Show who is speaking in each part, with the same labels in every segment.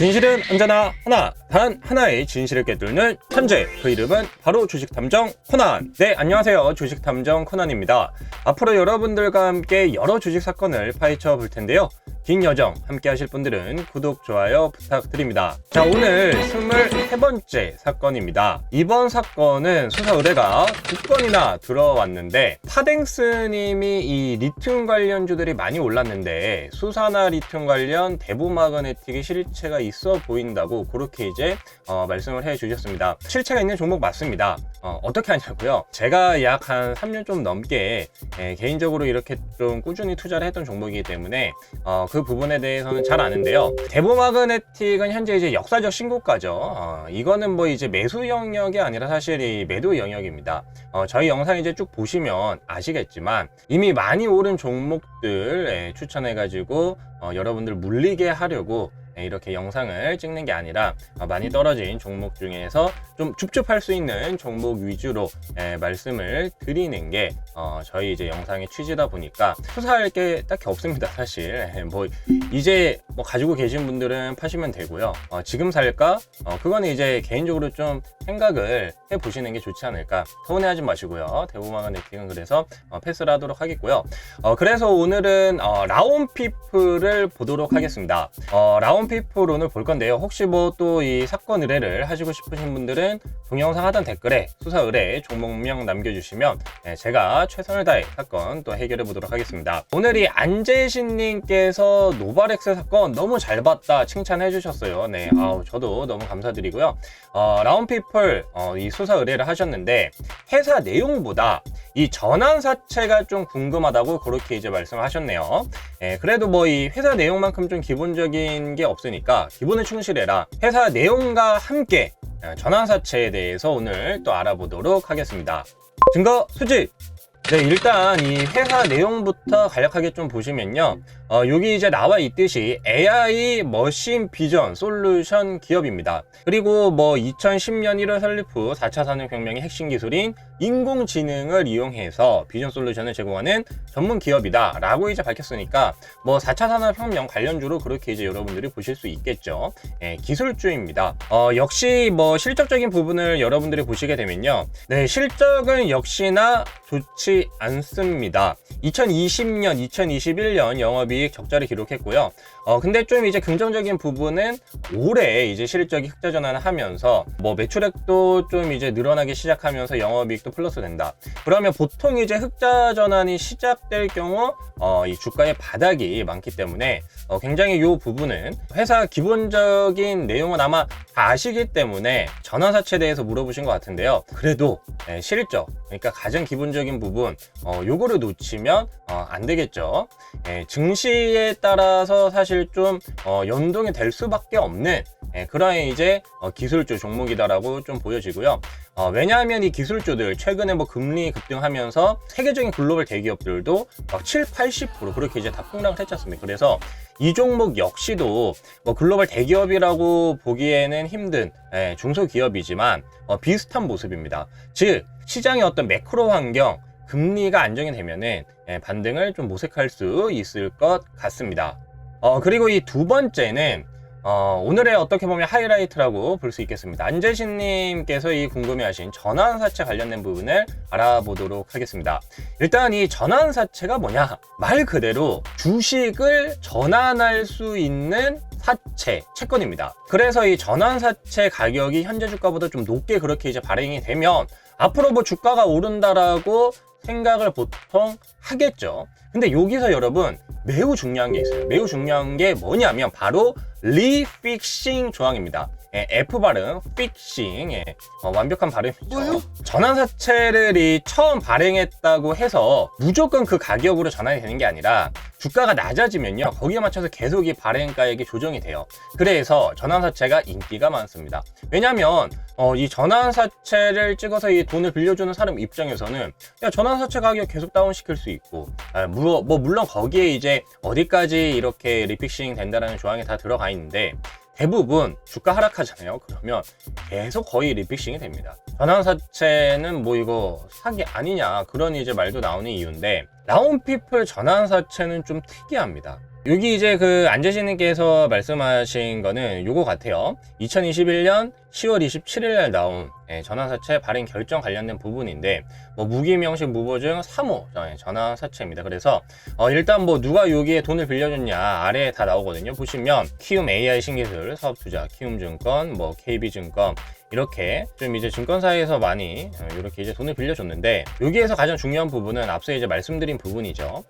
Speaker 1: 진실은 언제나 하나, 단 하나의 진실을 꿰뚫는 천재, 그 이름은 바로 주식탐정 코난. 네, 안녕하세요. 주식탐정 코난입니다. 앞으로 여러분들과 함께 여러 주식 사건을 파헤쳐 볼 텐데요. 긴 여정 함께 하실 분들은 구독, 좋아요 부탁드립니다. 자, 오늘 23번째 사건입니다. 이번 사건은 수사 의뢰가 2건이나 들어왔는데, 파댕스님이 이 리튬 관련주들이 많이 올랐는데 수사나 리튬 관련 대부마그네틱의 실체가 있어 보인다고 그렇게 이제 말씀을 해 주셨습니다. 실체가 있는 종목 맞습니다. 어떻게 하냐고요? 제가 약 한 3년 좀 넘게 개인적으로 이렇게 좀 꾸준히 투자를 했던 종목이기 때문에 그 부분에 대해서는 잘 아는데요. 대부마그네틱은 현재 이제 역사적 신고가죠. 이거는 뭐 이제 매수 영역이 아니라 사실 이 매도 영역입니다. 저희 영상 이제 쭉 보시면 아시겠지만 이미 많이 오른 종목들 추천해가지고 여러분들 물리게 하려고 이렇게 영상을 찍는 게 아니라 많이 떨어진 종목 중에서 좀 줍줍할 수 있는 종목 위주로 말씀을 드리는 게 저희 이제 영상의 취지다 보니까 투자할 게 딱히 없습니다. 사실 뭐 이제 뭐 가지고 계신 분들은 파시면 되고요. 지금 살까? 그거는 이제 개인적으로 좀 생각을 해 보시는 게 좋지 않을까. 서운해하지 마시고요. 대부마그네틱은 그래서 패스를 하도록 하겠고요. 그래서 오늘은 라온피플을 보도록 하겠습니다. 라온피플 오늘 볼 건데요. 혹시 뭐 또 이 사건 의뢰를 하시고 싶으신 분들은 동영상 하단 댓글에 수사 의뢰 종목명 남겨주시면 제가 최선을 다해 사건 또 해결해 보도록 하겠습니다. 오늘 이 안재신님께서 노바렉스 사건 너무 잘 봤다 칭찬해 주셨어요. 네, 저도 너무 감사드리고요. 라온피플 이 수사 의뢰를 하셨는데 회사 내용보다 이 전환사채가 좀 궁금하다고 그렇게 이제 말씀을 하셨네요. 그래도 뭐 이 회사 내용만큼 좀 기본적인 게 없으니까 기본을 충실해라. 회사 내용과 함께 전환사채에 대해서 오늘 또 알아보도록 하겠습니다. 증거 수집! 네, 일단 이 회사 내용부터 간략하게 좀 보시면요. 여기 이제 나와 있듯이 AI 머신 비전 솔루션 기업입니다. 그리고 뭐 2010년 1월 설립 후 4차 산업혁명의 핵심 기술인 인공지능을 이용해서 비전 솔루션을 제공하는 전문 기업이다 라고 이제 밝혔으니까 뭐 4차 산업혁명 관련주로 그렇게 이제 여러분들이 보실 수 있겠죠. 기술주입니다. 역시 뭐 실적적인 부분을 여러분들이 보시게 되면요. 네, 실적은 역시나 좋지 않습니다. 2020년, 2021년 영업이익 적자를 기록했고요. 근데 좀 이제 긍정적인 부분은 올해 이제 실적이 흑자 전환을 하면서 뭐 매출액도 좀 이제 늘어나기 시작하면서 영업이익도 플러스 된다. 그러면 보통 이제 흑자 전환이 시작될 경우 이 주가의 바닥이 많기 때문에 굉장히 이 부분은 회사 기본적인 내용은 아마 다 아시기 때문에 전환사채에 대해서 물어보신 것 같은데요. 그래도 실적, 그러니까 가장 기본적인 부분 요거를 놓치면 안 되겠죠. 증시에 따라서 사실 좀 연동이 될 수밖에 없는 그런 이제 기술주 종목이다라고 좀 보여지고요. 왜냐하면 이 기술주들 최근에 뭐 금리 급등하면서 세계적인 글로벌 대기업들도 막 7, 80% 그렇게 이제 다 폭락을 했지 않습니까? 그래서 이 종목 역시도 뭐 글로벌 대기업이라고 보기에는 힘든 중소기업이지만 비슷한 모습입니다. 즉 시장의 어떤 매크로 환경, 금리가 안정이 되면은 반등을 좀 모색할 수 있을 것 같습니다. 그리고 이 두 번째는 오늘의 어떻게 보면 하이라이트라고 볼 수 있겠습니다. 안재신님께서 이 궁금해하신 전환사채 관련된 부분을 알아보도록 하겠습니다. 일단 이 전환사채가 뭐냐? 말 그대로 주식을 전환할 수 있는 사채, 채권입니다. 그래서 이 전환사채 가격이 현재 주가보다 좀 높게 그렇게 이제 발행이 되면 앞으로 뭐 주가가 오른다라고 생각을 보통 하겠죠. 근데 여기서 여러분 매우 중요한 게 있어요. 매우 중요한 게 뭐냐면 바로 리픽싱 조항입니다. F 발음, 픽싱, 완벽한 발음이죠. 뭐요? 전환사채를 처음 발행했다고 해서 무조건 그 가격으로 전환이 되는 게 아니라 주가가 낮아지면요 거기에 맞춰서 계속 이 발행가액이 조정이 돼요. 그래서 전환사채가 인기가 많습니다. 왜냐면 이 전환사채를 찍어서 이 돈을 빌려주는 사람 입장에서는 야, 전환사채 가격 계속 다운시킬 수 있고 물론 거기에 이제 어디까지 이렇게 리픽싱 된다라는 조항이 다 들어가 있는데 대부분 주가 하락하잖아요. 그러면 계속 거의 리픽싱이 됩니다. 전환사채는 뭐 이거 사기 아니냐 그런 이제 말도 나오는 이유인데 라온피플 전환사채는 좀 특이합니다. 여기 이제 그 안재진님께서 말씀하신 거는 요거 같아요. 2021년 10월 27일 날 나온 전환사채 발행 결정 관련된 부분인데, 뭐 무기명식 무보증 3호 전환사채입니다. 그래서 일단 뭐 누가 여기에 돈을 빌려줬냐 아래에 다 나오거든요. 보시면 키움 AI 신기술 사업투자, 키움증권, 뭐 KB증권, 이렇게 좀 이제 증권사에서 많이 이렇게 이제 돈을 빌려줬는데, 여기에서 가장 중요한 부분은 앞서 이제 말씀드린 부분이죠.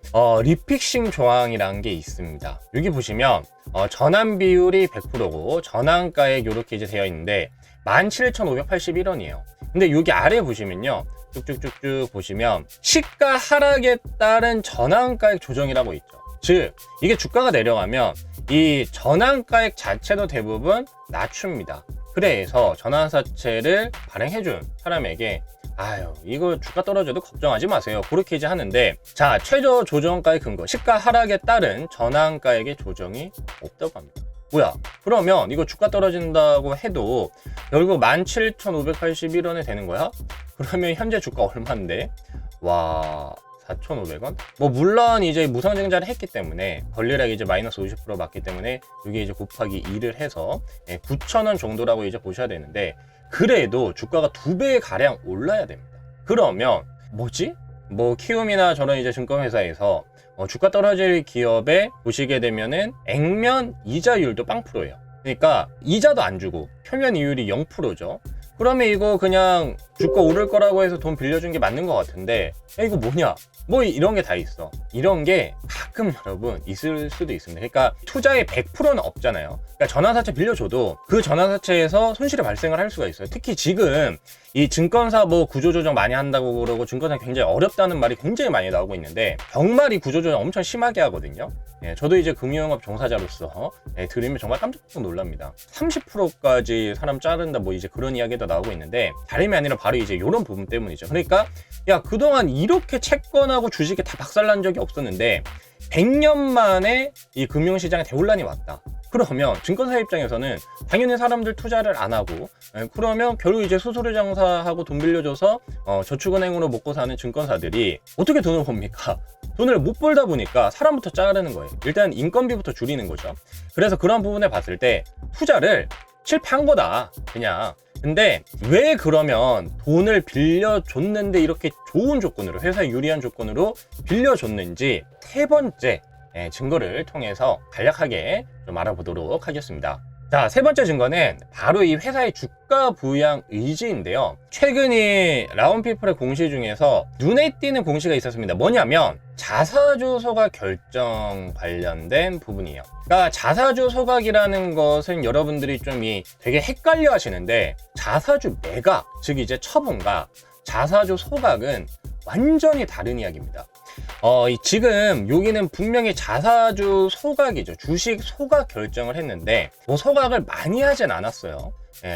Speaker 1: 리픽싱 조항이라는 게 있습니다. 여기 보시면 전환 비율이 100%고 전환가액 이렇게 이제 되어 있는데 17,581원이에요. 근데 여기 아래 보시면요, 쭉쭉쭉쭉 보시면 시가 하락에 따른 전환가액 조정이라고 있죠. 즉 이게 주가가 내려가면 이 전환가액 자체도 대부분 낮춥니다. 그래서 전환사채를 발행해준 사람에게 아유 이거 주가 떨어져도 걱정하지 마세요, 그렇게 이제 하는데, 자 최저 조정가의 근거 시가 하락에 따른 전환가액의 조정이 없다고 합니다. 뭐야, 그러면 이거 주가 떨어진다고 해도 결국 17,581원에 되는 거야? 그러면 현재 주가 얼마인데? 와, 4,500원? 뭐 물론 이제 무상증자를 했기 때문에 권리락이 이제 마이너스 50% 맞기 때문에 이게 이제 곱하기 2를 해서 9,000원 정도라고 이제 보셔야 되는데, 그래도 주가가 2배 가량 올라야 됩니다. 그러면 뭐지? 뭐 키움이나 저런 이제 증권회사에서 주가 떨어질 기업에 보시게 되면은 액면 이자율도 0%예요. 그러니까 이자도 안 주고 표면 이율이 0%죠. 그러면 이거 그냥 주가 오를 거라고 해서 돈 빌려준 게 맞는 것 같은데, 야, 이거 뭐냐? 뭐 이런 게 다 있어. 이런 게 가끔 여러분 있을 수도 있습니다. 그러니까 투자의 100%는 없잖아요. 그러니까 전환사채 빌려줘도 그 전환사채에서 손실이 발생을 할 수가 있어요. 특히 지금 이 증권사 뭐 구조조정 많이 한다고 그러고 증권사 굉장히 어렵다는 말이 굉장히 많이 나오고 있는데, 정말 이 구조조정 엄청 심하게 하거든요. 저도 이제 금융업 종사자로서 들으면 정말 깜짝 놀랍니다. 30%까지 사람 자른다 뭐 이제 그런 이야기도 나오고 있는데, 다름이 아니라 바로 이제 이런 부분 때문이죠. 그러니까 야 그동안 이렇게 채권하고 주식이 다 박살난 적이 없었는데 100년 만에 이 금융시장에 대혼란이 왔다. 그러면 증권사 입장에서는 당연히 사람들 투자를 안 하고, 그러면 결국 이제 수수료 장사하고 돈 빌려줘서 저축은행으로 먹고 사는 증권사들이 어떻게 돈을 법니까? 돈을 못 벌다 보니까 사람부터 자르는 거예요. 일단 인건비부터 줄이는 거죠. 그래서 그런 부분에 봤을 때 투자를 실패한 거다 그냥. 근데 왜 그러면 돈을 빌려줬는데 이렇게 좋은 조건으로, 회사에 유리한 조건으로 빌려줬는지 세 번째 증거를 통해서 간략하게 좀 알아보도록 하겠습니다. 자, 세 번째 증거는 바로 이 회사의 주가 부양 의지인데요. 최근 이 라운피플의 공시 중에서 눈에 띄는 공시가 있었습니다. 뭐냐면 자사주 소각 결정 관련된 부분이에요. 그러니까 자사주 소각이라는 것은 여러분들이 좀 되게 헷갈려 하시는데, 자사주 매각, 즉 이제 처분과 자사주 소각은 완전히 다른 이야기입니다. 지금 여기는 분명히 자사주 소각이죠. 주식 소각 결정을 했는데 뭐 소각을 많이 하진 않았어요.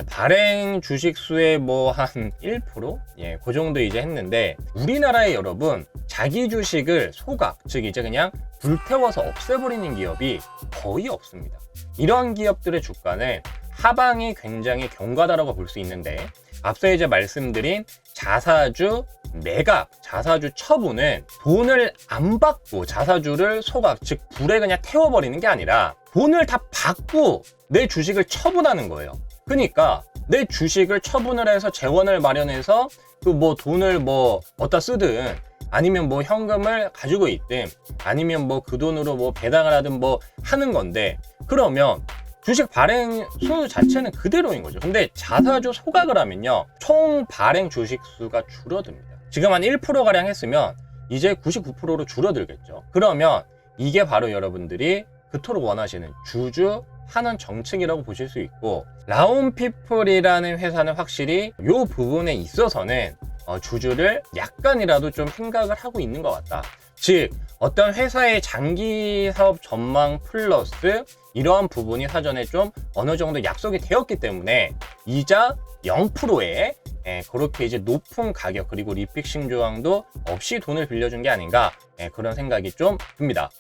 Speaker 1: 발행 주식 수의 뭐 한 1%? 그 정도 이제 했는데, 우리나라에 여러분 자기 주식을 소각, 즉 이제 그냥 불태워서 없애버리는 기업이 거의 없습니다. 이런 기업들의 주가는 하방이 굉장히 견고하다고 볼 수 있는데, 앞서 이제 말씀드린 자사주 매각, 자사주 처분은 돈을 안 받고 자사주를 소각, 즉 불에 그냥 태워버리는 게 아니라 돈을 다 받고 내 주식을 처분하는 거예요. 그러니까 내 주식을 처분을 해서 재원을 마련해서 그 뭐 돈을 뭐 어디다 쓰든, 아니면 뭐 현금을 가지고 있든, 아니면 뭐 그 돈으로 뭐 배당을 하든 뭐 하는 건데, 그러면 주식 발행 수 자체는 그대로인 거죠. 근데 자사주 소각을 하면요, 총 발행 주식 수가 줄어듭니다. 지금 한 1%가량 했으면 이제 99%로 줄어들겠죠. 그러면 이게 바로 여러분들이 그토록 원하시는 주주 환원 정책이라고 보실 수 있고, 라운피플이라는 회사는 확실히 이 부분에 있어서는 주주를 약간이라도 좀 생각을 하고 있는 것 같다. 즉 어떤 회사의 장기 사업 전망 플러스 이러한 부분이 사전에 좀 어느 정도 약속이 되었기 때문에 이자 0%에 그렇게 이제 높은 가격, 그리고 리픽싱 조항도 없이 돈을 빌려준 게 아닌가, 그런 생각이 좀 듭니다.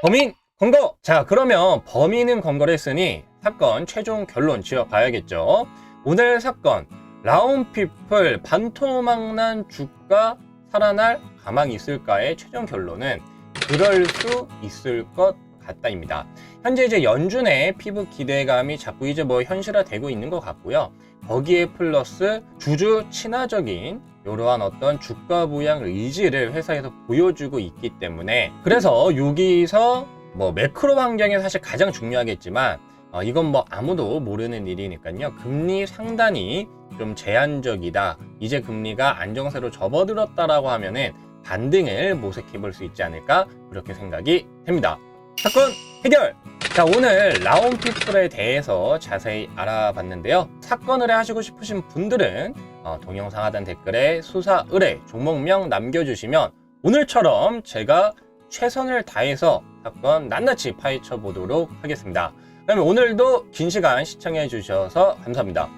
Speaker 1: 범인 검거! 자, 그러면 범인은 검거를 했으니 사건 최종 결론 지어봐야겠죠. 오늘 사건, 라운피플 반토막난 주가 살아날 가망이 있을까의 최종 결론은 그럴 수 있을 것 같다입니다. 현재 이제 연준의 피부 기대감이 자꾸 이제 뭐 현실화되고 있는 것 같고요. 거기에 플러스 주주 친화적인 이러한 어떤 주가 부양 의지를 회사에서 보여주고 있기 때문에, 그래서 여기서 뭐 매크로 환경이 사실 가장 중요하겠지만 이건 뭐 아무도 모르는 일이니까요. 금리 상단이 좀 제한적이다, 이제 금리가 안정세로 접어들었다라고 하면은 반등을 모색해 볼 수 있지 않을까, 그렇게 생각이 됩니다. 사건 해결! 자, 오늘 라온피플에 대해서 자세히 알아봤는데요. 사건 의뢰하시고 싶으신 분들은 동영상 하단 댓글에 수사 의뢰 종목명 남겨주시면 오늘처럼 제가 최선을 다해서 사건 낱낱이 파헤쳐 보도록 하겠습니다. 그러면 오늘도 긴 시간 시청해 주셔서 감사합니다.